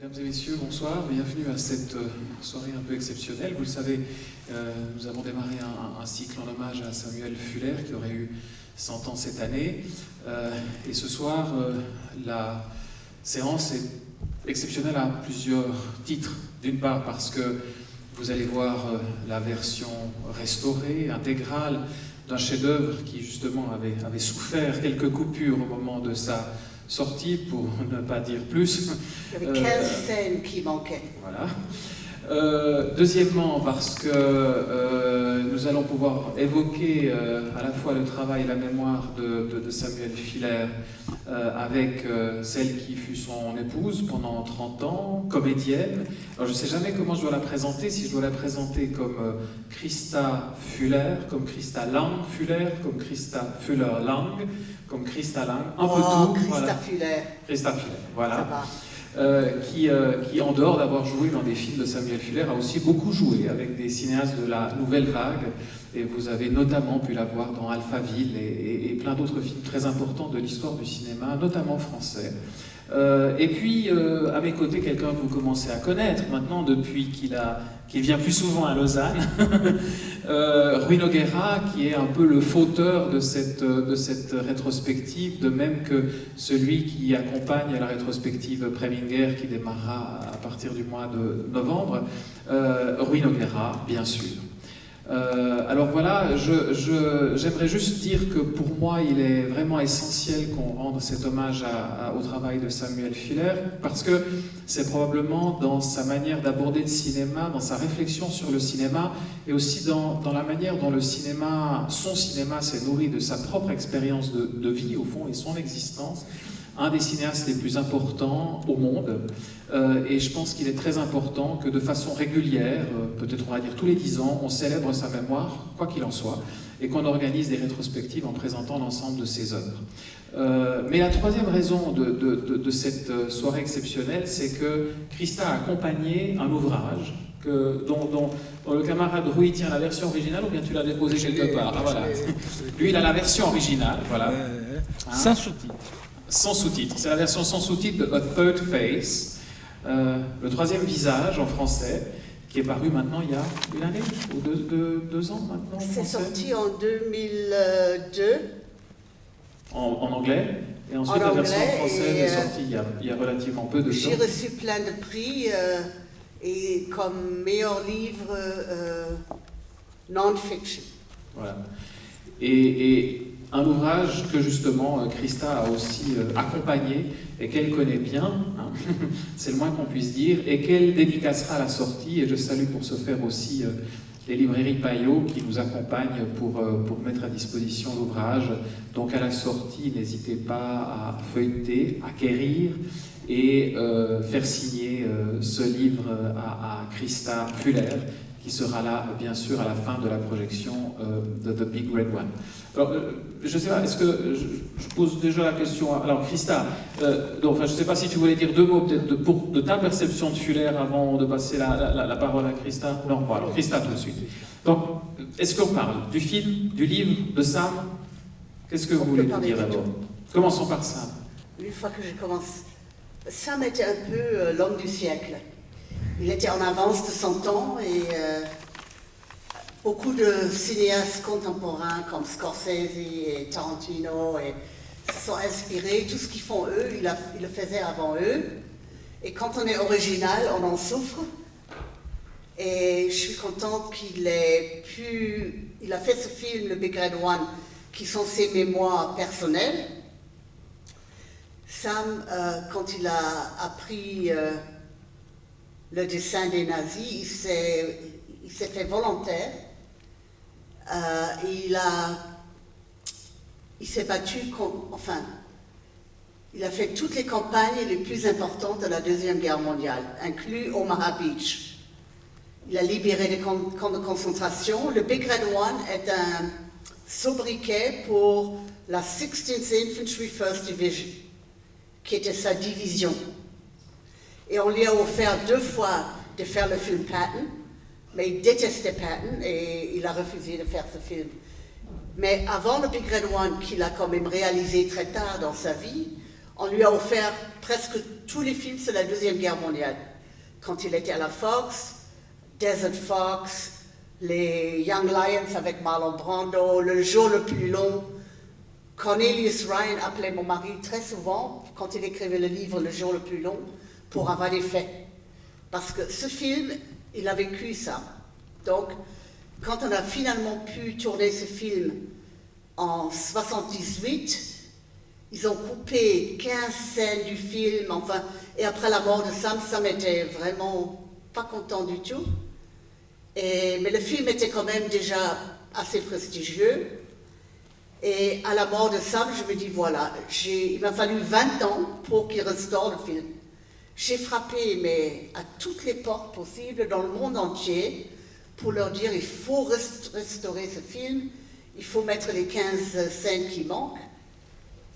Mesdames et messieurs, bonsoir, bienvenue à cette soirée un peu exceptionnelle. Vous le savez, nous avons démarré un cycle en hommage à Samuel Fuller qui aurait eu 100 ans cette année. Et ce soir, la séance est exceptionnelle à plusieurs titres. D'une part parce que vous allez voir la version restaurée, intégrale, d'un chef-d'œuvre qui justement avait souffert quelques coupures au moment de sa sortie, pour ne pas dire plus. Il y avait 15 scènes qui manquaient. Voilà. Deuxièmement, parce que nous allons pouvoir évoquer à la fois le travail et la mémoire de Samuel Fuller avec celle qui fut son épouse pendant 30 ans, comédienne. Alors je ne sais jamais comment je dois la présenter, si je dois la présenter comme Christa Fuller, comme Christa Lang Fuller, comme Christa Fuller Lang, comme Christa Lang, un peu tout. Christa voilà. Fuller. Christa Fuller, voilà. Ça va. Qui, en dehors d'avoir joué dans des films de Samuel Fuller, a aussi beaucoup joué avec des cinéastes de la Nouvelle Vague. Et vous avez notamment pu la voir dans Alphaville et plein d'autres films très importants de l'histoire du cinéma, notamment français. Et puis, à mes côtés, quelqu'un que vous commencez à connaître maintenant depuis qu'il vient plus souvent à Lausanne, Rui Nogueira, qui est un peu le fauteur de cette rétrospective, de même que celui qui accompagne la rétrospective Preminger qui démarrera à partir du mois de novembre, Rui Nogueira, bien sûr. Alors voilà, j'aimerais juste dire que pour moi, il est vraiment essentiel qu'on rende cet hommage au travail de Samuel Fuller, parce que c'est probablement dans sa manière d'aborder le cinéma, dans sa réflexion sur le cinéma, et aussi dans la manière dont son cinéma s'est nourri de sa propre expérience de vie, au fond, et son existence, un des cinéastes les plus importants au monde. Et je pense qu'il est très important que de façon régulière, peut-être on va dire tous les 10 ans, on célèbre sa mémoire, quoi qu'il en soit, et qu'on organise des rétrospectives en présentant l'ensemble de ses œuvres. Mais la troisième raison de cette soirée exceptionnelle, c'est que Christa a accompagné un ouvrage dont le camarade Rui tient la version originale, ou bien tu l'as déposé quelque part? Ah, voilà. Lui, il a la version originale, voilà. Sans sous-titres. Sans sous-titres. C'est la version sans sous-titres de A Third Face, le troisième visage en français, qui est paru maintenant il y a une année ou deux ans maintenant. C'est sorti en 2002. En anglais. Et ensuite la version française est sortie il y a relativement peu de temps. J'ai reçu plein de prix et comme meilleur livre non-fiction. Voilà. Et un ouvrage que justement Christa a aussi accompagné et qu'elle connaît bien, hein, c'est le moins qu'on puisse dire, et qu'elle dédicacera à la sortie. Et je salue pour ce faire aussi les librairies Payot qui nous accompagnent pour mettre à disposition l'ouvrage. Donc à la sortie, n'hésitez pas à feuilleter, acquérir et faire signer ce livre à Christa Fuller, qui sera là, bien sûr, à la fin de la projection de The Big Red One. Alors, je ne sais pas, est-ce que je pose déjà la question... Alors, Christa, je ne sais pas si tu voulais dire deux mots, peut-être, de ta perception de Fuller avant de passer la parole à Christa. Non, bon, alors, Christa, tout de suite. Donc, est-ce qu'on parle du film, du livre, de Sam? Qu'est-ce que vous voulez nous dire d'abord? Commençons par Sam. Une fois que je commence... Sam était un peu l'homme du siècle. Il était en avance de son temps et beaucoup de cinéastes contemporains comme Scorsese et Tarantino se sont inspirés. Tout ce qu'ils font eux, il le faisait avant eux. Et quand on est original, on en souffre. Et je suis contente qu'il a fait ce film, le Big Red One, qui sont ses mémoires personnelles. Sam, quand il a appris le dessin des nazis, il s'est fait volontaire. Il s'est battu, il a fait toutes les campagnes les plus importantes de la Deuxième Guerre mondiale, inclus Omaha Beach. Il a libéré des camps de concentration. Le Big Red One est un sobriquet pour la 16th Infantry 1st Division, qui était sa division. Et on lui a offert 2 fois de faire le film Patton, mais il détestait Patton et il a refusé de faire ce film. Mais avant le Big Red One, qu'il a quand même réalisé très tard dans sa vie, On lui a offert presque tous les films sur la Deuxième Guerre mondiale. Quand il était à la Fox, Desert Fox, les Young Lions avec Marlon Brando, Le jour le plus long. Cornelius Ryan appelait mon mari très souvent, quand il écrivait le livre Le jour le plus long, pour avoir des faits. Parce que ce film, il a vécu ça. Donc, quand on a finalement pu tourner ce film en 78, ils ont coupé 15 scènes du film, enfin, et après la mort de Sam était vraiment pas content du tout. Mais le film était quand même déjà assez prestigieux. Et à la mort de Sam, je me dis, voilà, il m'a fallu 20 ans pour qu'il restaure le film. J'ai frappé mais à toutes les portes possibles dans le monde entier pour leur dire, il faut restaurer ce film, il faut mettre les 15 scènes qui manquent.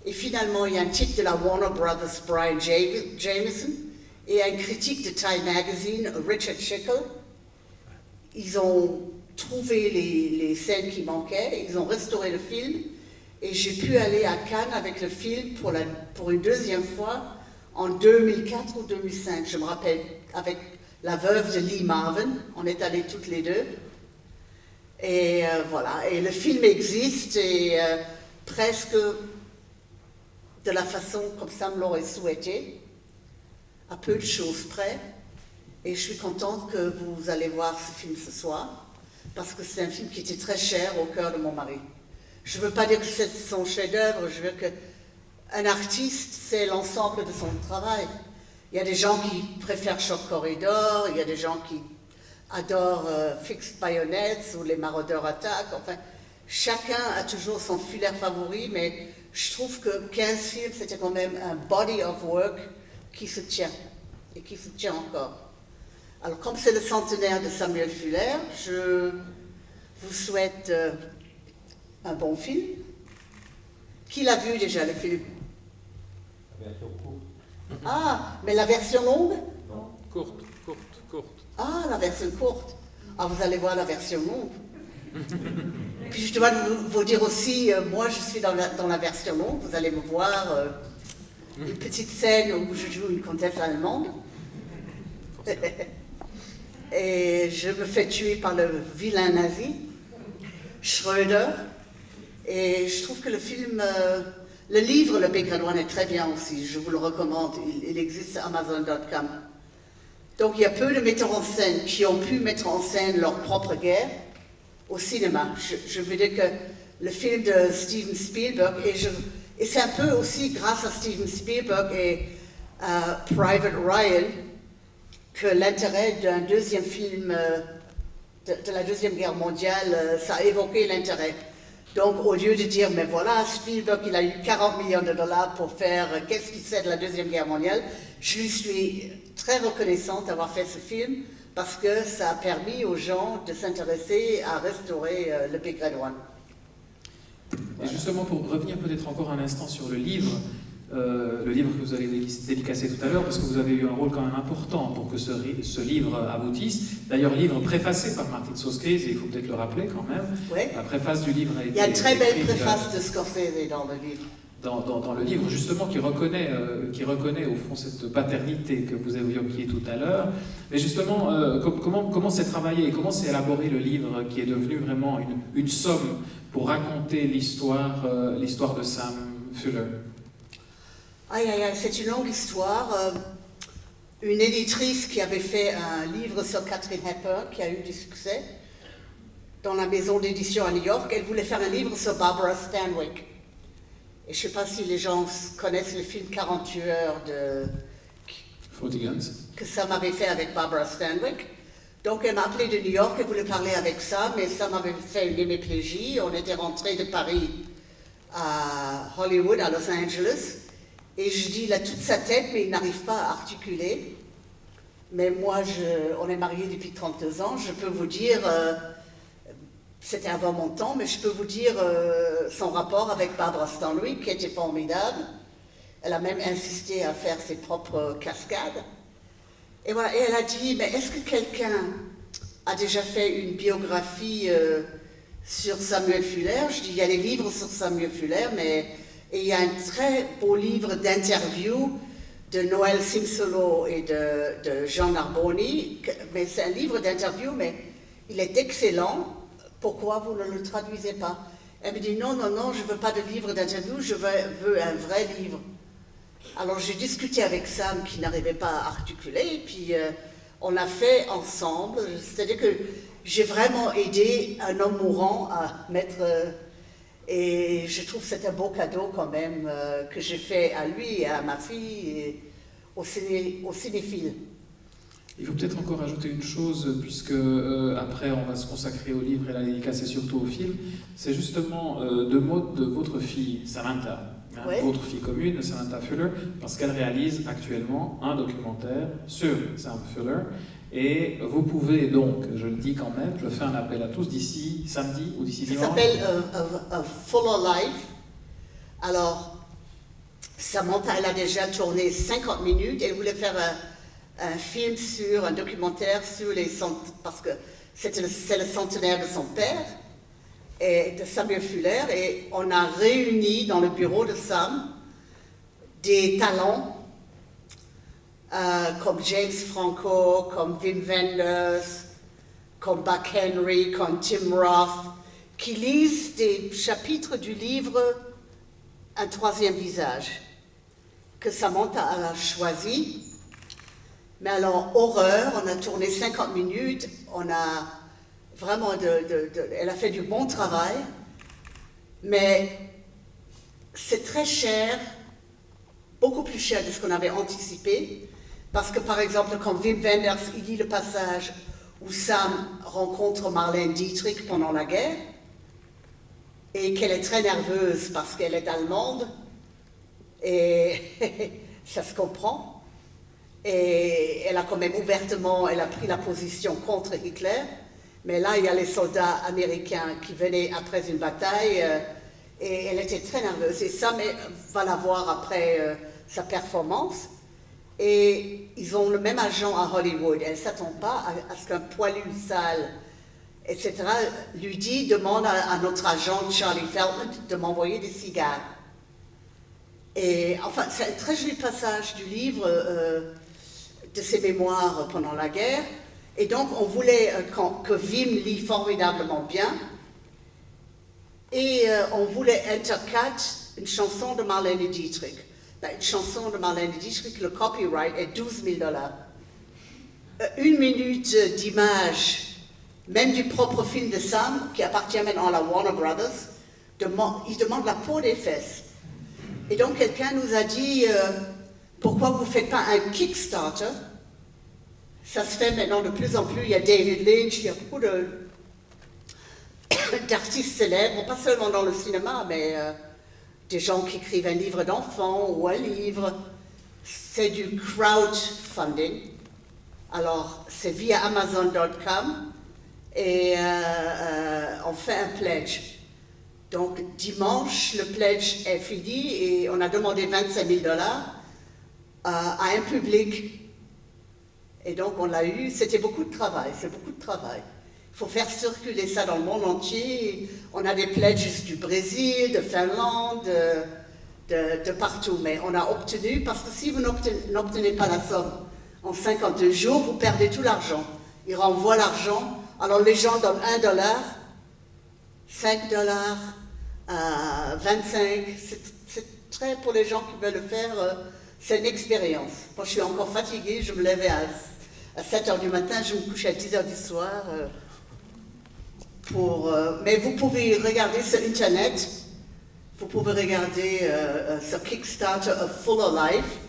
Et finalement, il y a un type de la Warner Brothers, Brian Jameson, et un critique de Time Magazine, Richard Schickel. Ils ont trouvé les scènes qui manquaient, ils ont restauré le film, et j'ai pu aller à Cannes avec le film pour une deuxième fois en 2004 ou 2005. Je me rappelle, avec la veuve de Lee Marvin, on est allés toutes les deux. Et voilà, et le film existe, et presque de la façon comme Sam l'aurait souhaité, à peu de choses près. Et je suis contente que vous allez voir ce film ce soir, parce que c'est un film qui était très cher au cœur de mon mari. Je ne veux pas dire que c'est son chef-d'œuvre, je veux qu'un artiste, c'est l'ensemble de son travail. Il y a des gens qui préfèrent Shock Corridor, il y a des gens qui adorent Fixed Bayonets ou Les Maraudeurs attaquent. Enfin, chacun a toujours son filaire favori, mais je trouve que 15 films, c'était quand même un body of work qui se tient, et qui se tient encore. Alors, comme c'est le centenaire de Samuel Fuller, je vous souhaite un bon film. Qui l'a vu déjà, le film? La version courte. Ah, mais la version longue? Non. Courte. Ah, la version courte. Ah, vous allez voir la version longue. Puis je dois vous dire aussi, moi je suis dans la version longue, vous allez me voir une petite scène où je joue une comtesse allemande. Et je me fais tuer par le vilain nazi, Schröder. Et je trouve que le film, le livre Le Big Red One est très bien aussi, je vous le recommande, il existe sur Amazon.com. Donc il y a peu de metteurs en scène qui ont pu mettre en scène leur propre guerre au cinéma. Je veux dire que le film de Steven Spielberg, et c'est un peu aussi grâce à Steven Spielberg et Private Ryan, que l'intérêt d'un deuxième film de la Deuxième Guerre mondiale, ça a évoqué l'intérêt. Donc, au lieu de dire, mais voilà, Spielberg, il a eu 40 millions de dollars pour faire qu'est-ce qu'il sait de la Deuxième Guerre mondiale, je lui suis très reconnaissante d'avoir fait ce film, parce que ça a permis aux gens de s'intéresser à restaurer le Big Red One. Et justement, pour revenir peut-être encore un instant sur le livre que vous allez dédicacer tout à l'heure, parce que vous avez eu un rôle quand même important pour que ce livre aboutisse. D'ailleurs, livre préfacé par Martin Scorsese, il faut peut-être le rappeler quand même. Oui. La préface du livre a été... Il y a une très belle préface de Scorsese dans le livre. Dans le livre, justement, qui reconnaît au fond cette paternité que vous évoquiez tout à l'heure. Mais justement, comment s'est travaillé, comment s'est élaboré le livre qui est devenu vraiment une somme pour raconter l'histoire de Sam Fuller? Aïe, c'est une longue histoire. Une éditrice qui avait fait un livre sur Katharine Hepburn, qui a eu du succès, dans la maison d'édition à New York, elle voulait faire un livre sur Barbara Stanwyck. Et je ne sais pas si les gens connaissent le film 40 tueurs de... 40 Guns. Que Sam avait fait avec Barbara Stanwyck. Donc elle m'a appelé de New York, elle voulait parler avec Sam, et Sam avait fait une hémiplégie. On était rentré de Paris à Hollywood, à Los Angeles. Et je dis, il a toute sa tête, mais il n'arrive pas à articuler. Mais moi, on est mariés depuis 32 ans, je peux vous dire, c'était avant mon temps, mais je peux vous dire son rapport avec Barbara Stanwyck, qui était formidable. Elle a même insisté à faire ses propres cascades. Et voilà, et elle a dit, mais est-ce que quelqu'un a déjà fait une biographie sur Samuel Fuller? Je dis, il y a des livres sur Samuel Fuller, mais Et il y a un très beau livre d'interview de Noël Simsolo et de Jean Narboni. Mais c'est un livre d'interview, mais il est excellent. Pourquoi vous ne le traduisez pas? Elle me dit non, je ne veux pas de livre d'interview, je veux un vrai livre. Alors j'ai discuté avec Sam qui n'arrivait pas à articuler, puis on l'a fait ensemble. C'est-à-dire que j'ai vraiment aidé un homme mourant à mettre... et je trouve que c'est un beau cadeau quand même que j'ai fait à lui et à ma fille et aux cinéphiles. Il faut peut-être encore ajouter une chose, puisque après on va se consacrer au livre et la dédicace et surtout au film. C'est justement deux mots de votre fille, Samantha, Ouais. votre fille commune, Samantha Fuller, parce qu'elle réalise actuellement un documentaire sur Sam Fuller. Et vous pouvez donc, je le dis quand même, je fais un appel à tous d'ici samedi ou d'ici Ça dimanche. s'appelle A Fuller Life. Alors, Samantha, elle a déjà tourné 50 minutes. Elle voulait faire un film un documentaire sur parce que c'est le centenaire de son père, et de Samuel Fuller, et on a réuni dans le bureau de Sam des talents comme James Franco, comme Wim Wenders, comme Buck Henry, comme Tim Roth, qui lisent des chapitres du livre Un troisième visage, que Samantha a choisi. Mais alors, horreur, on a tourné 50 minutes, on a vraiment elle a fait du bon travail, mais c'est très cher, beaucoup plus cher de ce qu'on avait anticipé, parce que par exemple, quand Wim Wenders, il lit le passage où Sam rencontre Marlène Dietrich pendant la guerre, et qu'elle est très nerveuse parce qu'elle est allemande, et ça se comprend. Et elle a quand même ouvertement, elle a pris la position contre Hitler. Mais là, il y a les soldats américains qui venaient après une bataille et elle était très nerveuse. Et Sam va la voir après sa performance. Et ils ont le même agent à Hollywood. Elle ne s'attend pas à ce qu'un poilu sale, etc., lui dit, demande à notre agent Charlie Feldman de m'envoyer des cigares. Et enfin, c'est un très joli passage du livre de ses mémoires pendant la guerre. Et donc, on voulait que Wim lit formidablement bien. Et on voulait intercat une chanson de Marlène Dietrich. Une chanson de Marlène Dietrich, le copyright est $12 000. Une minute d'image, même du propre film de Sam, qui appartient maintenant à la Warner Brothers, il demande la peau des fesses. Et donc, quelqu'un nous a dit, pourquoi vous ne faites pas un Kickstarter? Ça se fait maintenant de plus en plus. Il y a David Lynch, il y a beaucoup d'artistes célèbres, pas seulement dans le cinéma, mais des gens qui écrivent un livre d'enfant ou un livre. C'est du crowdfunding. Alors, c'est via Amazon.com et on fait un pledge. Donc, dimanche, le pledge est fini et on a demandé $25 000 à un public. Et donc, on l'a eu. C'était beaucoup de travail, c'est beaucoup de travail. Il faut faire circuler ça dans le monde entier. On a des pledges du Brésil, de Finlande, de partout. Mais on a obtenu, parce que si vous n'obtenez pas la somme en 52 jours, vous perdez tout l'argent. Ils renvoient l'argent. Alors, les gens donnent $1, $5, 25. C'est très pour les gens qui veulent le faire. C'est une expérience. Moi, je suis encore fatiguée. Je me levais à 7h du matin. Je me couchais à 10h du soir. Mais vous pouvez regarder sur Internet. Vous pouvez regarder sur Kickstarter A Fuller Life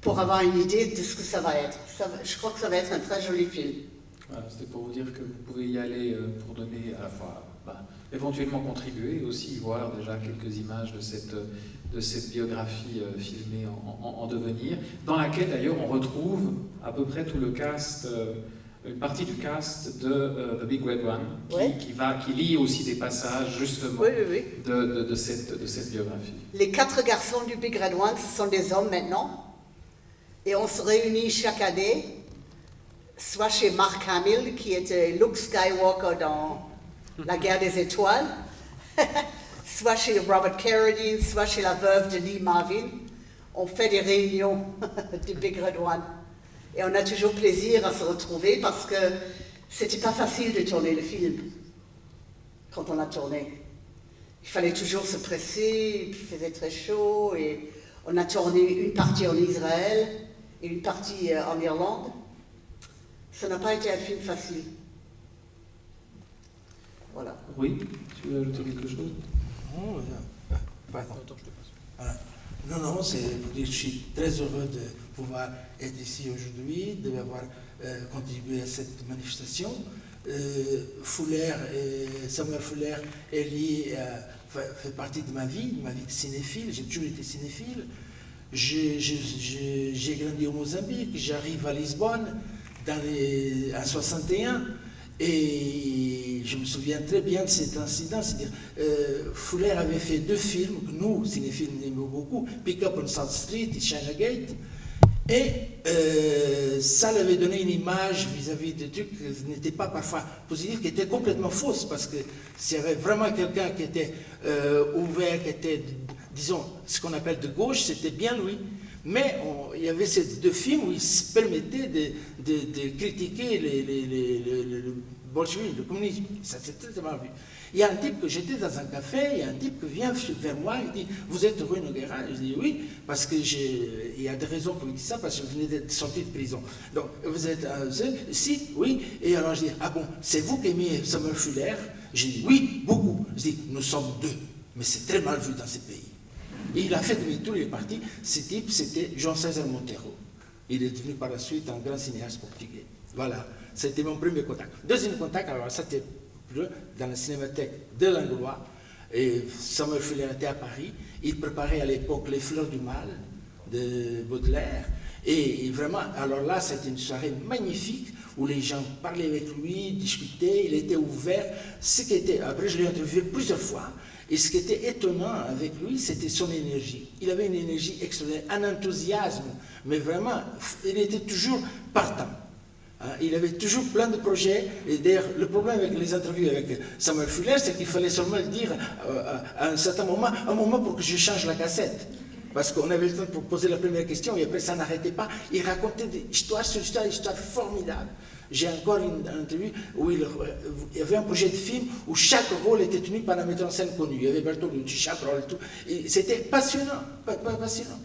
pour avoir une idée de ce que ça va être. Je crois que ça va être un très joli film. Voilà, c'était pour vous dire que vous pouvez y aller pour donner à la fois, éventuellement contribuer et aussi voir déjà quelques images de cette biographie filmée en devenir, dans laquelle d'ailleurs on retrouve à peu près tout le cast, une partie du cast de The Big Red One, qui lit aussi des passages justement de cette biographie. Les 4 garçons du Big Red One, ce sont des hommes maintenant, et on se réunit chaque année, soit chez Mark Hamill, qui était Luke Skywalker dans La Guerre des Étoiles, soit chez Robert Carradine, soit chez la veuve de Lee Marvin, on fait des réunions de Big Red One. Et on a toujours plaisir à se retrouver parce que c'était pas facile de tourner le film quand on a tourné. Il fallait toujours se presser, il faisait très chaud et on a tourné une partie en Israël et une partie en Irlande. Ça n'a pas été un film facile. Voilà. Oui, tu veux ajouter quelque chose? Non, pardon. Voilà. Non, c'est pour dire que je suis très heureux de pouvoir être ici aujourd'hui, d'avoir contribué à cette manifestation. Samuel Fuller est lié, fait partie de ma vie de cinéphile. J'ai toujours été cinéphile. J'ai grandi au Mozambique, j'arrive à Lisbonne en 61 et je me souviens très bien de cet incident. C'est-à-dire, Fuller avait fait 2 films que nous, cinéphiles, aimons beaucoup, Pick Up on South Street et China Gate. Et ça lui avait donné une image vis-à-vis de trucs qui n'étaient pas parfois positifs, qui étaient complètement fausses, parce que s'il y avait vraiment quelqu'un qui était ouvert, qui était, disons, ce qu'on appelle de gauche, c'était bien lui. Mais il y avait ces 2 films où il se permettait de critiquer le bolchevisme, le communisme. Ça, c'était très mal vu. Il y a un type que j'étais dans un café, il y a un type qui vient vers moi, il dit « Vous êtes Rui Nogueira ?» Je dis « Oui, parce que il y a des raisons pour dire ça, parce que je venais d'être sorti de prison. Donc, vous êtes si, oui. Et alors je dis « Ah bon, c'est vous qui aimez Samuel Fuller ?» Je dis « Oui, beaucoup. » Je dis « Nous sommes 2, mais c'est très mal vu dans ces pays. » Et il a fait de tous les partis. Ce type, c'était João César Monteiro. Il est devenu par la suite un grand cinéaste portugais. Voilà, c'était mon premier contact. Deuxième contact, alors ça c'était dans la cinémathèque de Langlois, et Samuel Fuller était à Paris. Il préparait à l'époque Les Fleurs du Mal de Baudelaire. Et vraiment, alors là, c'était une soirée magnifique où les gens parlaient avec lui, discutaient, il était ouvert. Après, je l'ai interviewé plusieurs fois. Et ce qui était étonnant avec lui, c'était son énergie. Il avait une énergie extraordinaire, un enthousiasme, mais vraiment, il était toujours partant. Il avait toujours plein de projets. Et d'ailleurs, le problème avec les interviews avec Samuel Fuller, c'est qu'il fallait seulement le dire à un certain moment, un moment pour que je change la cassette. Parce qu'on avait le temps pour poser la première question et après ça n'arrêtait pas. Il racontait des histoires sur histoires, des histoires formidables. J'ai encore une interview où il y avait un projet de film où chaque rôle était tenu par un metteur en scène connu. Il y avait Bertolucci, chaque rôle et tout. Et c'était passionnant, passionnant.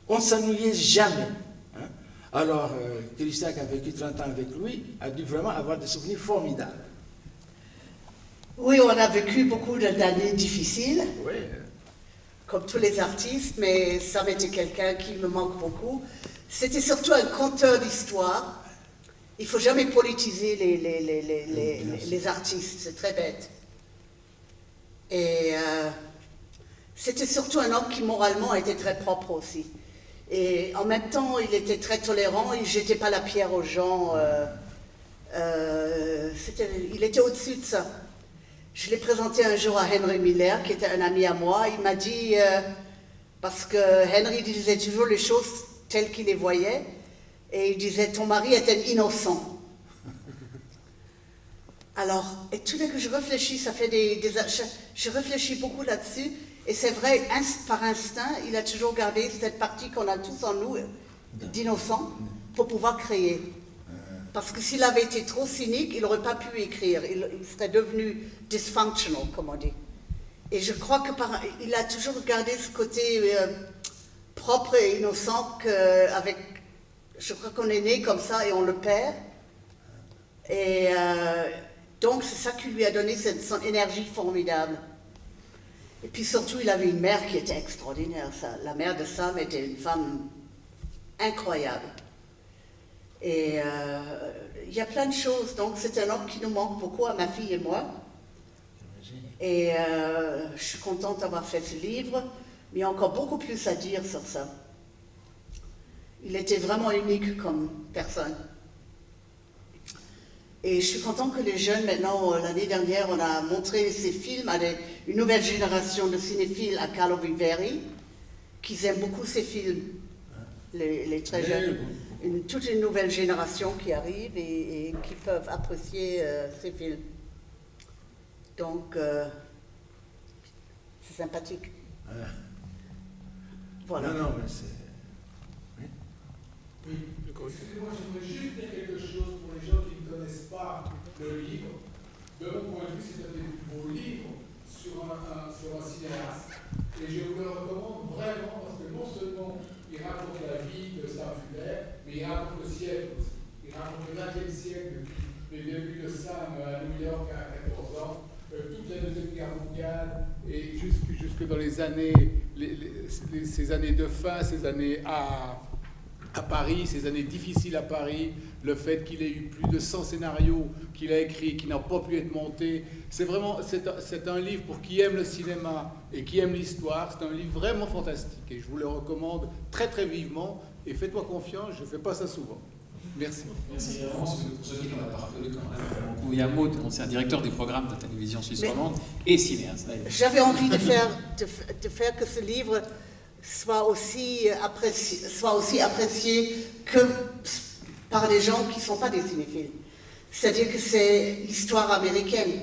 On ne s'ennuyait jamais. Hein. Alors, Christian, qui a vécu 30 ans avec lui, a dû vraiment avoir des souvenirs formidables. Oui, on a vécu beaucoup d'années difficiles, Oui. comme tous les artistes, mais Sam était quelqu'un qui me manque beaucoup. C'était surtout un conteur d'histoire. Il ne faut jamais politiser les artistes, c'est très bête. Et c'était surtout un homme qui moralement était très propre aussi. Et en même temps, il était très tolérant, il ne jetait pas la pierre aux gens. Il était au-dessus de ça. Je l'ai présenté un jour à Henry Miller, qui était un ami à moi. Il m'a dit, parce que Henry disait toujours les choses telles qu'il les voyait, et il disait, ton mari est un innocent. Alors, et tout d'un coup, je réfléchis, ça fait je réfléchis beaucoup là-dessus, et c'est vrai, par instinct, il a toujours gardé cette partie qu'on a tous en nous, d'innocent, pour pouvoir créer. Parce que s'il avait été trop cynique, il n'aurait pas pu écrire, il serait devenu dysfunctional, comme on dit. Et je crois qu'il a toujours gardé ce côté propre et innocent qu'avec... Je crois qu'on est né comme ça et on le perd. Et donc, c'est ça qui lui a donné son énergie formidable. Et puis surtout, il avait une mère qui était extraordinaire. La mère de Sam était une femme incroyable. Et il y a plein de choses. Donc, c'est un homme qui nous manque beaucoup à ma fille et moi. Et je suis contente d'avoir fait ce livre. Mais il y a encore beaucoup plus à dire sur ça. Il était vraiment unique comme personne. Et je suis contente que les jeunes, maintenant, l'année dernière, on a montré ces films à une nouvelle génération de cinéphiles à Carlo Viveri, qui aiment beaucoup ces films, les très jeunes. Toute une nouvelle génération qui arrive et qui peuvent apprécier ces films. Donc, C'est sympathique. Ah. Voilà. Non, mais c'est... Excusez-moi, j'aimerais juste dire quelque chose pour les gens qui ne connaissent pas le livre. De mon point de vue, c'est un des plus beaux livres sur un cinéaste. Et je vous le recommande vraiment parce que non seulement il raconte la vie de Sam Fuller, mais il raconte le siècle aussi. Il raconte le 20e siècle depuis les débuts de Sam à New York à 14 ans, toute la Deuxième Guerre mondiale et jusque dans les années, ces années de fin, ces années à Paris, ces années difficiles à Paris, le fait qu'il ait eu plus de 100 scénarios qu'il a écrits, qui n'ont pas pu être montés. C'est un livre pour qui aime le cinéma et qui aime l'histoire. C'est un livre vraiment fantastique et je vous le recommande très très vivement. Et faites-moi confiance, je ne fais pas ça souvent. Merci. Merci vraiment, pour ceux qui n'ont pas reconnu quand même. William Maud, ancien directeur du programme de la télévision suisse romande et cinéaste. J'avais envie de faire que ce livre soit aussi apprécié que par les gens qui ne sont pas des cinéphiles. C'est-à-dire que c'est l'histoire américaine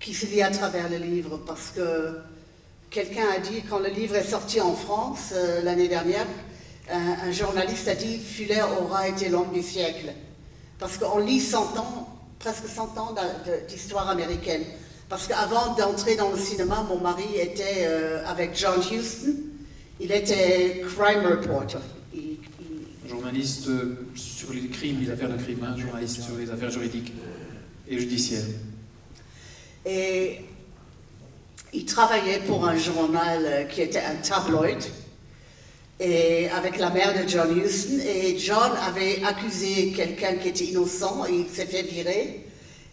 qui se lit à travers le livre, parce que quelqu'un a dit, quand le livre est sorti en France l'année dernière, un journaliste a dit « Fuller aura été l'homme du siècle ». Parce qu'on lit 100 ans, presque 100 ans d'histoire américaine. Parce qu'avant d'entrer dans le cinéma, mon mari était avec John Huston, il était crime reporter. Journaliste sur les crimes, les affaires de crime, hein, journaliste sur les affaires juridiques et judiciaires. Et il travaillait pour un journal qui était un tabloïd, et avec la mère de John Huston. Et John avait accusé quelqu'un qui était innocent et il s'est fait virer.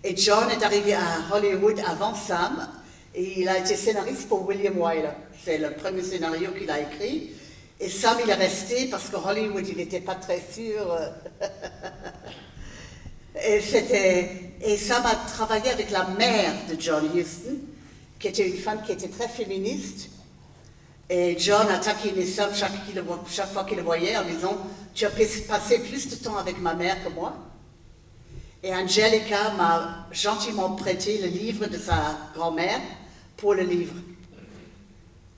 Et John est arrivé à Hollywood avant Sam et il a été scénariste pour William Wyler. C'est le premier scénario qu'il a écrit. Et Sam, il est resté parce que Hollywood, il n'était pas très sûr. Et Sam a travaillé avec la mère de John Huston, qui était une femme qui était très féministe. Et John a taquiné Sam chaque fois qu'il le voyait en disant « Tu as passé plus de temps avec ma mère que moi ». Et Angelica m'a gentiment prêté le livre de sa grand-mère pour le livre.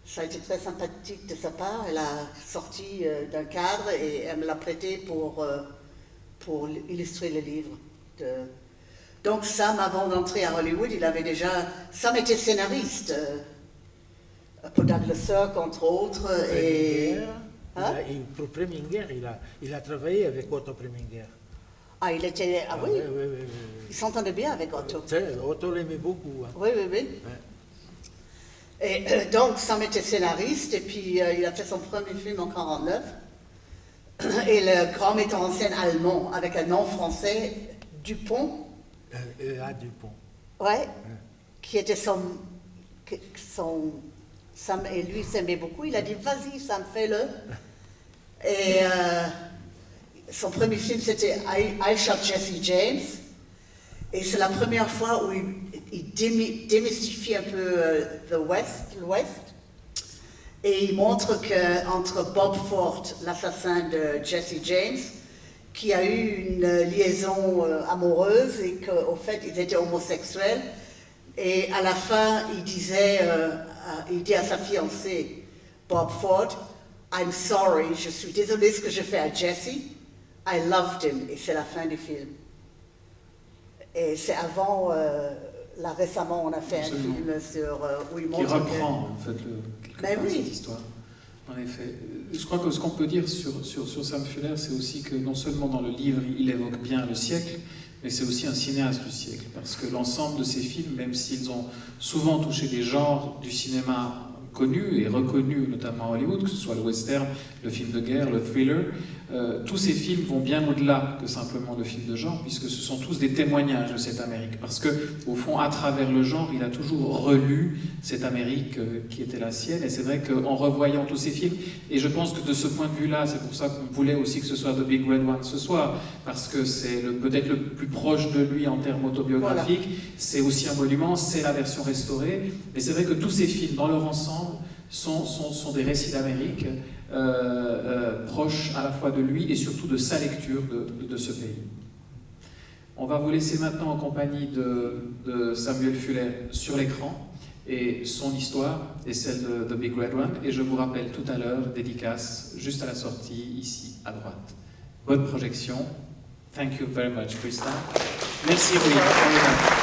Ça a été très sympathique de sa part. Elle a sorti d'un cadre et elle me l'a prêté pour illustrer le livre. Donc Sam, avant d'entrer à Hollywood, Sam était scénariste pour Douglas Sirk, entre autres. Pour Preminger, il a travaillé avec Otto Preminger. Ah, il était... Ah oui, oui. Il s'entendait bien avec Otto. Otto l'aimait beaucoup. Hein. Oui. Ouais. Et donc, Sam était scénariste, et puis il a fait son premier film en 1949. Et le grand metteur en scène allemand, avec un nom français, Dupont. Dupont. Ouais. Qui était son... Sam et lui s'aimaient beaucoup. Il a dit, vas-y, Sam, fais-le. Et... son premier film, c'était I Shot Jesse James. Et c'est la première fois où il démystifie un peu l'Ouest. Et il montre qu'entre Bob Ford, l'assassin de Jesse James, qui a eu une liaison amoureuse et qu'au fait, ils étaient homosexuels. Et à la fin, il dit à sa fiancée, Bob Ford, I'm sorry, je suis désolé de ce que je fais à Jesse. I loved him, et c'est la fin du film. Et c'est avant, là récemment, on a fait Absolument. un film où il montre Qui reprend en fait cette histoire. En effet, je crois que ce qu'on peut dire sur Sam Fuller, c'est aussi que non seulement dans le livre, il évoque bien le siècle, mais c'est aussi un cinéaste du siècle, parce que l'ensemble de ses films, même s'ils ont souvent touché des genres du cinéma connus et reconnus, notamment à Hollywood, que ce soit le western, le film de guerre, le thriller, tous ces films vont bien au-delà que simplement le film de genre, puisque ce sont tous des témoignages de cette Amérique. Parce que, au fond, à travers le genre, il a toujours relu cette Amérique qui était la sienne. Et c'est vrai qu'en revoyant tous ces films, et je pense que de ce point de vue-là, c'est pour ça qu'on voulait aussi que ce soit The Big Red One ce soir, parce que c'est peut-être le plus proche de lui en termes autobiographiques. Voilà. C'est aussi un monument, c'est la version restaurée. Mais c'est vrai que tous ces films, dans leur ensemble, sont des récits d'Amérique, proches à la fois de lui et surtout de sa lecture de ce pays. On va vous laisser maintenant en compagnie de Samuel Fuller sur l'écran, Et son histoire est celle de The Big Red One. Et je vous rappelle tout à l'heure, dédicace juste à la sortie, ici à droite. Bonne projection. Thank you very much, Krista. Merci, Louis.